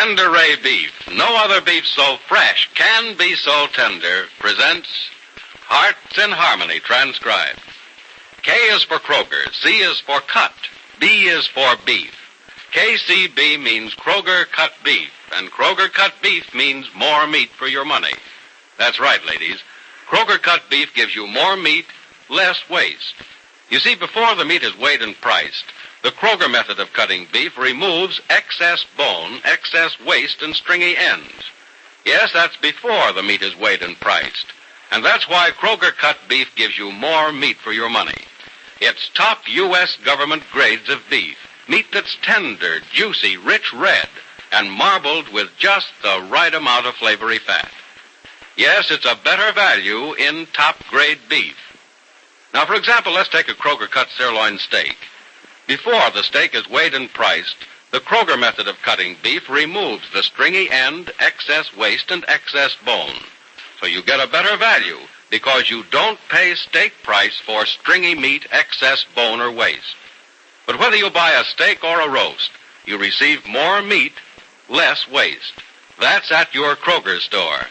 Tender Ray Beef, no other beef so fresh can be so tender, presents Hearts in Harmony, transcribed. K is for Kroger, C is for cut, B is for beef. KCB means Kroger cut beef, and Kroger cut beef means more meat for your money. That's right, ladies. Kroger cut beef gives you more meat, less waste. You see, before the meat is weighed and priced, the Kroger method of cutting beef removes excess bone, excess waste, and stringy ends. Yes, that's before the meat is weighed and priced. And that's why Kroger cut beef gives you more meat for your money. It's top U.S. government grades of beef. Meat that's tender, juicy, rich red, and marbled with just the right amount of flavory fat. Yes, it's a better value in top-grade beef. Now, for example, let's take a Kroger-cut sirloin steak. Before the steak is weighed and priced, the Kroger method of cutting beef removes the stringy end, excess waste, and excess bone. So you get a better value because you don't pay steak price for stringy meat, excess bone, or waste. But whether you buy a steak or a roast, you receive more meat, less waste. That's at your Kroger store.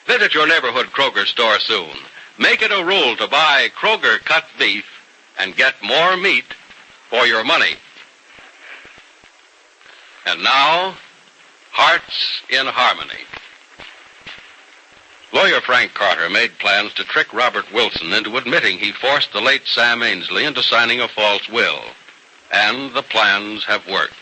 Visit your neighborhood Kroger store soon. Make it a rule to buy Kroger cut beef and get more meat for your money. And now, Hearts in Harmony. Lawyer Frank Carter made plans to trick Robert Wilson into admitting he forced the late Sam Ainsley into signing a false will. And the plans have worked.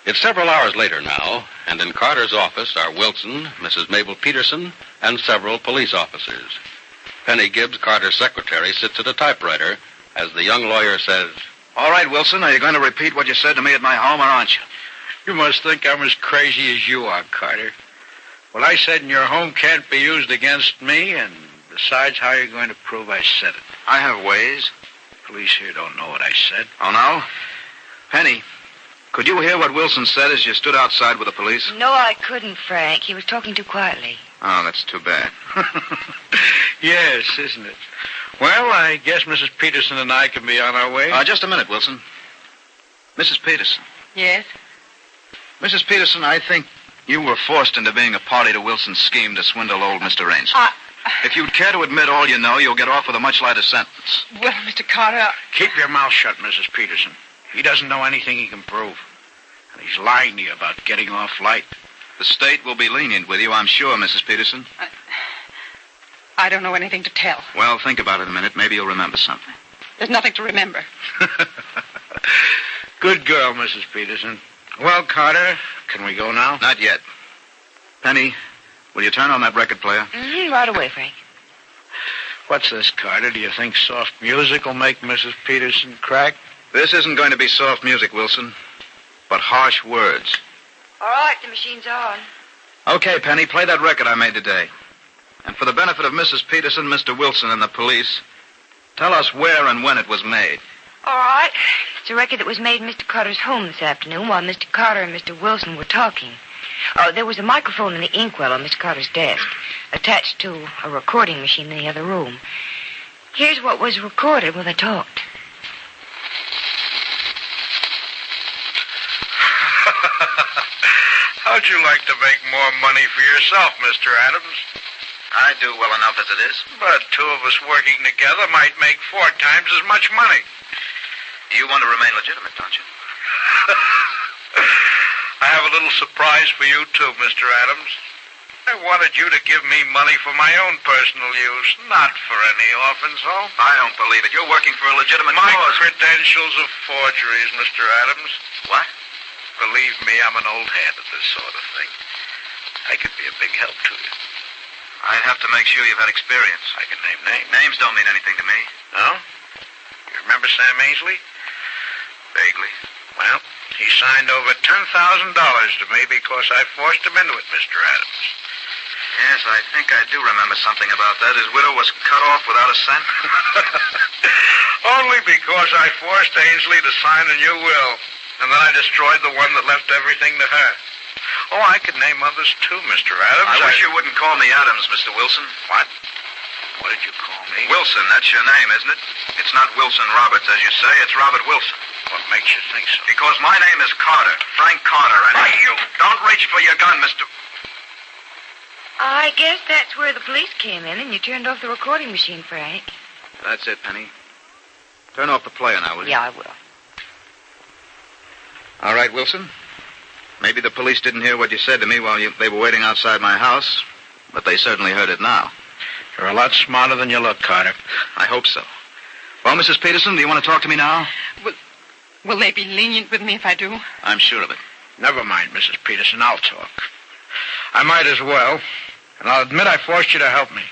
It's several hours later now, and in Carter's office are Wilson, Mrs. Mabel Peterson, and several police officers. Penny Gibbs, Carter's secretary, sits at a typewriter as the young lawyer says, "All right, Wilson, are you going to repeat what you said to me at my home, or aren't you?" You must think I'm as crazy as you are, Carter. What I said in your home can't be used against me, and besides, how are you going to prove I said it? I have ways. Police here don't know what I said. Oh, no? Penny, could you hear what Wilson said as you stood outside with the police? No, I couldn't, Frank. He was talking too quietly. Oh, that's too bad. Yes, isn't it? Well, I guess Mrs. Peterson and I can be on our way. Just a minute, Wilson. Mrs. Peterson. Yes? Mrs. Peterson, I think you were forced into being a party to Wilson's scheme to swindle old Mr. Ainsley. If you'd care to admit all you know, you'll get off with a much lighter sentence. Well, Mr. Carter... Keep your mouth shut, Mrs. Peterson. He doesn't know anything he can prove. And he's lying to you about getting off light. The state will be lenient with you, I'm sure, Mrs. Peterson. I don't know anything to tell. Well, think about it a minute. Maybe you'll remember something. There's nothing to remember. Good girl, Mrs. Peterson. Well, Carter, can we go now? Not yet. Penny, will you turn on that record player? Mm-hmm, right away, Frank. What's this, Carter? Do you think soft music will make Mrs. Peterson crack? This isn't going to be soft music, Wilson, but harsh words. All right, the machine's on. Okay, Penny, play that record I made today. And for the benefit of Mrs. Peterson, Mr. Wilson, and the police, tell us where and when it was made. All right. It's a record that was made in Mr. Carter's home this afternoon while Mr. Carter and Mr. Wilson were talking. There was a microphone in the inkwell on Mr. Carter's desk, attached to a recording machine in the other room. Here's what was recorded while they talked. How'd you like to make more money for yourself, Mr. Adams? I do well enough as it is. But two of us working together might make 4 times as much money. You want to remain legitimate, don't you? I have a little surprise for you, too, Mr. Adams. I wanted you to give me money for my own personal use, not for any orphans' home. I don't believe it. You're working for a legitimate My cause. credentials are forgeries, Mr. Adams. What? Believe me, I'm an old hand at this sort of thing. I could be a big help to you. I'd have to make sure you've had experience. I can name names. Names don't mean anything to me. No? You remember Sam Ainsley? Vaguely. Well, he signed over $10,000 to me because I forced him into it, Mr. Adams. Yes, I think I do remember something about that. His widow was cut off without a cent. Only because I forced Ainsley to sign a new will, and then I destroyed the one that left everything to her. Oh, I could name others too, Mr. Adams. I wish you wouldn't call me Adams, Mr. Wilson. What? What did you call me? Wilson, that's your name, isn't it? It's not Wilson Roberts, as you say. It's Robert Wilson. What makes you think so? Because my name is Carter, Frank Carter, and you don't reach for your gun, Mr. I guess that's where the police came in and you turned off the recording machine, Frank. That's it, Penny. Turn off the player now, will you? Yeah, I will. All right, Wilson. Maybe the police didn't hear what you said to me while they were waiting outside my house, but they certainly heard it now. You're a lot smarter than you look, Carter. I hope so. Well, Mrs. Peterson, do you want to talk to me now? Will they be lenient with me if I do? I'm sure of it. Never mind, Mrs. Peterson. I'll talk. I might as well. And I'll admit I forced you to help me.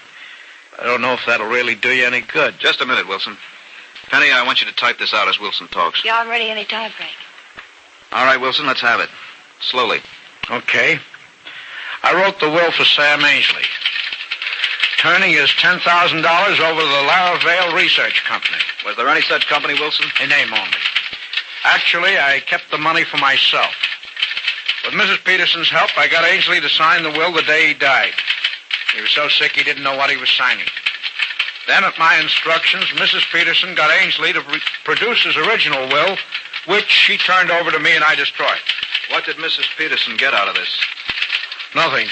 I don't know if that'll really do you any good. Just a minute, Wilson. Penny, I want you to type this out as Wilson talks. Yeah, I'm ready any time, Frank. All right, Wilson, let's have it. Slowly. Okay. I wrote the will for Sam Ainsley, turning his $10,000 over to the Laravale Research Company. Was there any such company, Wilson? In name only. Actually, I kept the money for myself. With Mrs. Peterson's help, I got Ainsley to sign the will the day he died. He was so sick he didn't know what he was signing. Then, at my instructions, Mrs. Peterson got Ainsley to produce his original will, which she turned over to me and I destroyed. What did Mrs. Peterson get out of this? Nothing.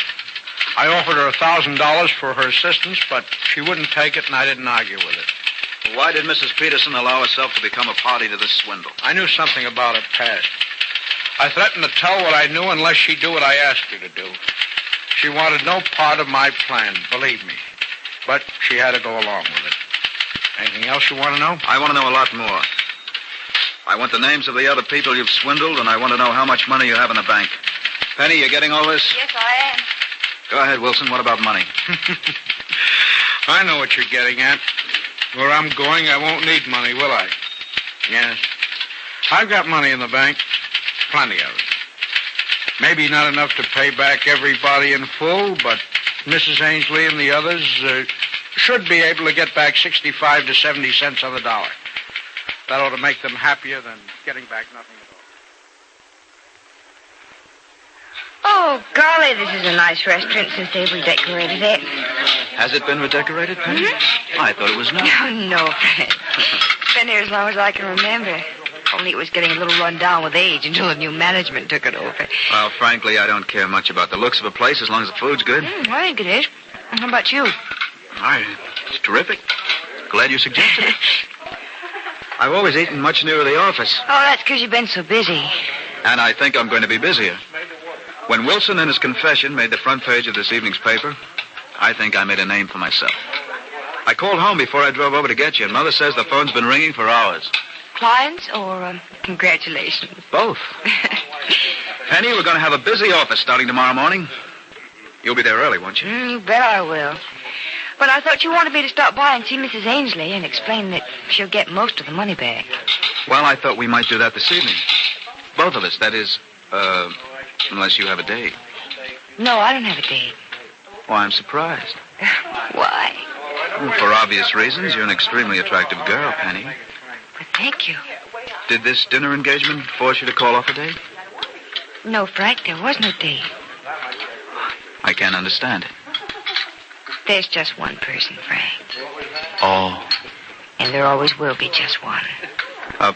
I offered her $1,000 for her assistance, but she wouldn't take it and I didn't argue with it. Why did Mrs. Peterson allow herself to become a party to this swindle? I knew something about her past. I threatened to tell what I knew unless she'd do what I asked her to do. She wanted no part of my plan, believe me. But she had to go along with it. Anything else you want to know? I want to know a lot more. I want the names of the other people you've swindled, and I want to know how much money you have in the bank. Penny, you getting all this? Yes, I am. Go ahead, Wilson. What about money? I know what you're getting at. Where I'm going, I won't need money, will I? Yes. I've got money in the bank. Plenty of it. Maybe not enough to pay back everybody in full, but Mrs. Ainsley and the others should be able to get back 65 to 70 cents on the dollar. That ought to make them happier than getting back nothing at all. Oh, golly, this is a nice restaurant since they've redecorated it. Has it been redecorated, Penny? Mm-hmm. I thought it was not. No, Fred. It's been here as long as I can remember. Only it was getting a little run down with age until the new management took it over. Well, frankly, I don't care much about the looks of a place as long as the food's good. I think it is. How about you? It's terrific. Glad you suggested it. I've always eaten much nearer the office. Oh, that's because you've been so busy. And I think I'm going to be busier. When Wilson in his confession made the front page of this evening's paper, I think I made a name for myself. I called home before I drove over to get you, and Mother says the phone's been ringing for hours. Clients or congratulations? Both. Penny, we're going to have a busy office starting tomorrow morning. You'll be there early, won't you? You bet I will. But I thought you wanted me to stop by and see Mrs. Ainsley and explain that she'll get most of the money back. Well, I thought we might do that this evening. Both of us, that is, unless you have a date. No, I don't have a date. Well, I'm surprised. Why? Well, for obvious reasons. You're an extremely attractive girl, Penny. Well, thank you. Did this dinner engagement force you to call off a date? No, Frank, there was no date. I can't understand it. There's just one person, Frank. Oh. And there always will be just one.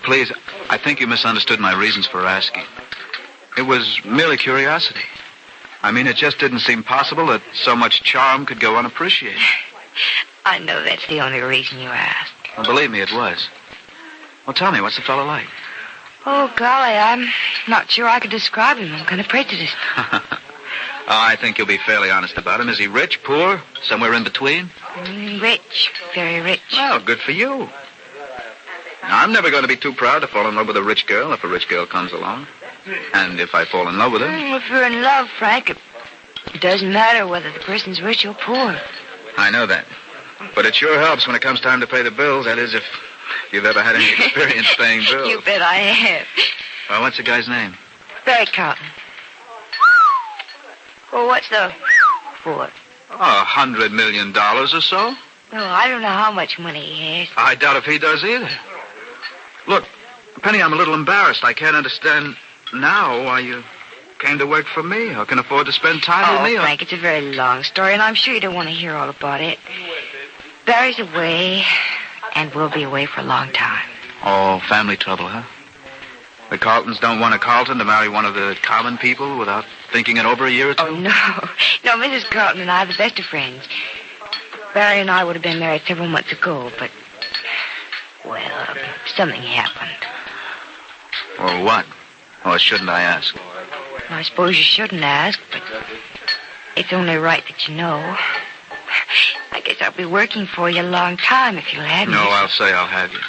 Please, I think you misunderstood my reasons for asking. It was merely curiosity. I mean, it just didn't seem possible that so much charm could go unappreciated. I know that's the only reason you asked. Well, believe me, it was. Well, tell me, what's the fellow like? Oh, golly, I'm not sure I could describe him. I'm kind of prejudiced. I think you'll be fairly honest about him. Is he rich, poor, somewhere in between? Rich, very rich. Well, good for you. Now, I'm never going to be too proud to fall in love with a rich girl if a rich girl comes along. And if I fall in love with her... If you're in love, Frank, it doesn't matter whether the person's rich or poor. I know that. But it sure helps when it comes time to pay the bills. That is, if you've ever had any experience paying bills. You bet I have. Well, what's the guy's name? Barry Carlton. Well, what's the for? $100 million or so. No, I don't know how much money he has. I doubt if he does either. Look, Penny, I'm a little embarrassed. I can't understand now why you came to work for me or can afford to spend time with me. Frank, it's a very long story, and I'm sure you don't want to hear all about it. Barry's away, and we'll be away for a long time. Oh, family trouble, huh? The Carltons don't want a Carlton to marry one of the common people without thinking it over a year or two? Oh, no. No, Mrs. Carlton and I are the best of friends. Barry and I would have been married several months ago, but, well, something happened. Or what? Or shouldn't I ask? I suppose you shouldn't ask, but it's only right that you know. I guess I'll be working for you a long time if you'll have me. No, I'll say I'll have you.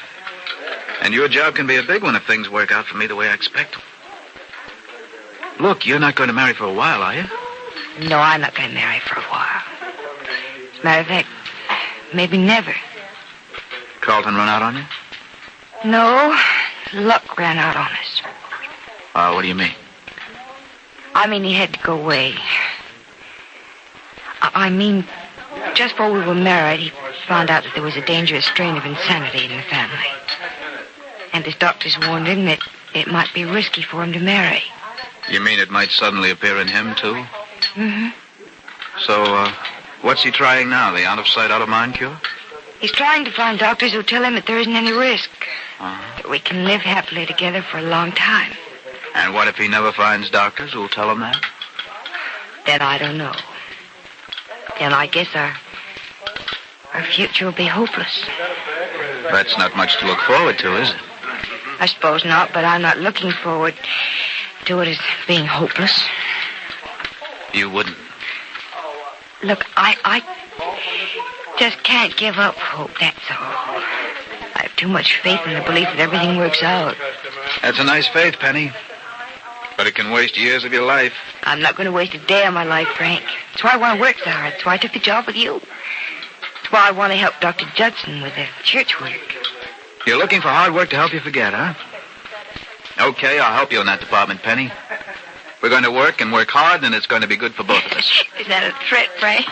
And your job can be a big one if things work out for me the way I expect them. Look, you're not going to marry for a while, are you? No, I'm not going to marry for a while. As a matter of fact, maybe never. Carlton run out on you? No, luck ran out on us. What do you mean? I mean, he had to go away. I mean, just before we were married, he found out that there was a dangerous strain of insanity in the family. And his doctors warned him that it might be risky for him to marry. You mean it might suddenly appear in him, too? Mm-hmm. So, what's he trying now? The out-of-sight, out-of-mind cure? He's trying to find doctors who tell him that there isn't any risk. Uh-huh. That we can live happily together for a long time. And what if he never finds doctors who'll tell him that? Then I don't know. Then I guess our future will be hopeless. That's not much to look forward to, is it? I suppose not, but I'm not looking forward to it as being hopeless. You wouldn't? Look, I just can't give up hope, that's all. I have too much faith in the belief that everything works out. That's a nice faith, Penny. But it can waste years of your life. I'm not going to waste a day of my life, Frank. That's why I want to work so hard. That's why I took the job with you. That's why I want to help Dr. Judson with the church work. You're looking for hard work to help you forget, huh? Okay, I'll help you in that department, Penny. We're going to work and work hard, and it's going to be good for both of us. Is that a threat, Frank?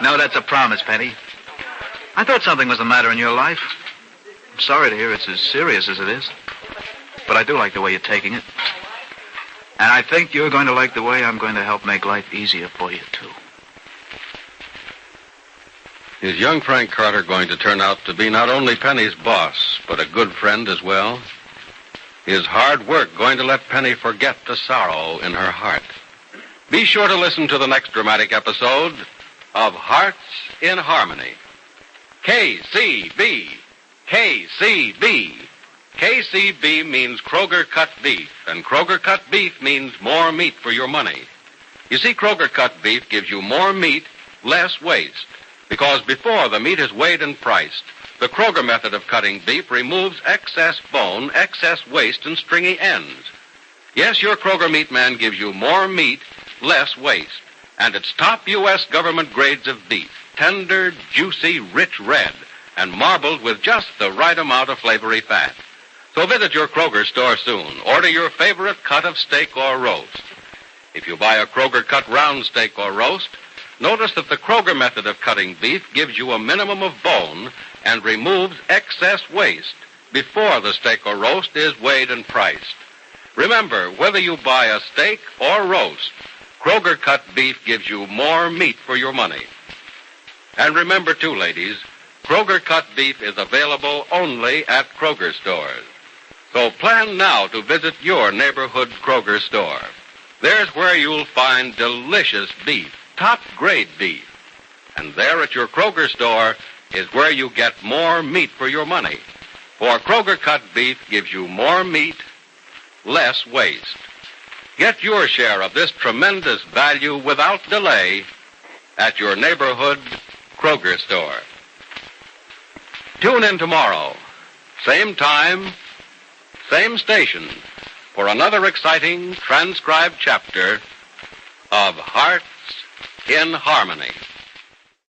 No, that's a promise, Penny. I thought something was the matter in your life. I'm sorry to hear it's as serious as it is. But I do like the way you're taking it. And I think you're going to like the way I'm going to help make life easier for you, too. Is young Frank Carter going to turn out to be not only Penny's boss, but a good friend as well? Is hard work going to let Penny forget the sorrow in her heart? Be sure to listen to the next dramatic episode of Hearts in Harmony. KCB. KCB. KCB means Kroger cut beef, and Kroger cut beef means more meat for your money. You see, Kroger cut beef gives you more meat, less waste, because before the meat is weighed and priced, the Kroger method of cutting beef removes excess bone, excess waste, and stringy ends. Yes, your Kroger meat man gives you more meat, less waste, and it's top U.S. government grades of beef, tender, juicy, rich red, and marbled with just the right amount of flavory fat. So visit your Kroger store soon. Order your favorite cut of steak or roast. If you buy a Kroger cut round steak or roast, notice that the Kroger method of cutting beef gives you a minimum of bone and removes excess waste before the steak or roast is weighed and priced. Remember, whether you buy a steak or roast, Kroger cut beef gives you more meat for your money. And remember, too, ladies, Kroger cut beef is available only at Kroger stores. So plan now to visit your neighborhood Kroger store. There's where you'll find delicious beef, top-grade beef. And there at your Kroger store is where you get more meat for your money. For Kroger cut beef gives you more meat, less waste. Get your share of this tremendous value without delay at your neighborhood Kroger store. Tune in tomorrow, same time, same station, for another exciting transcribed chapter of Hearts in Harmony.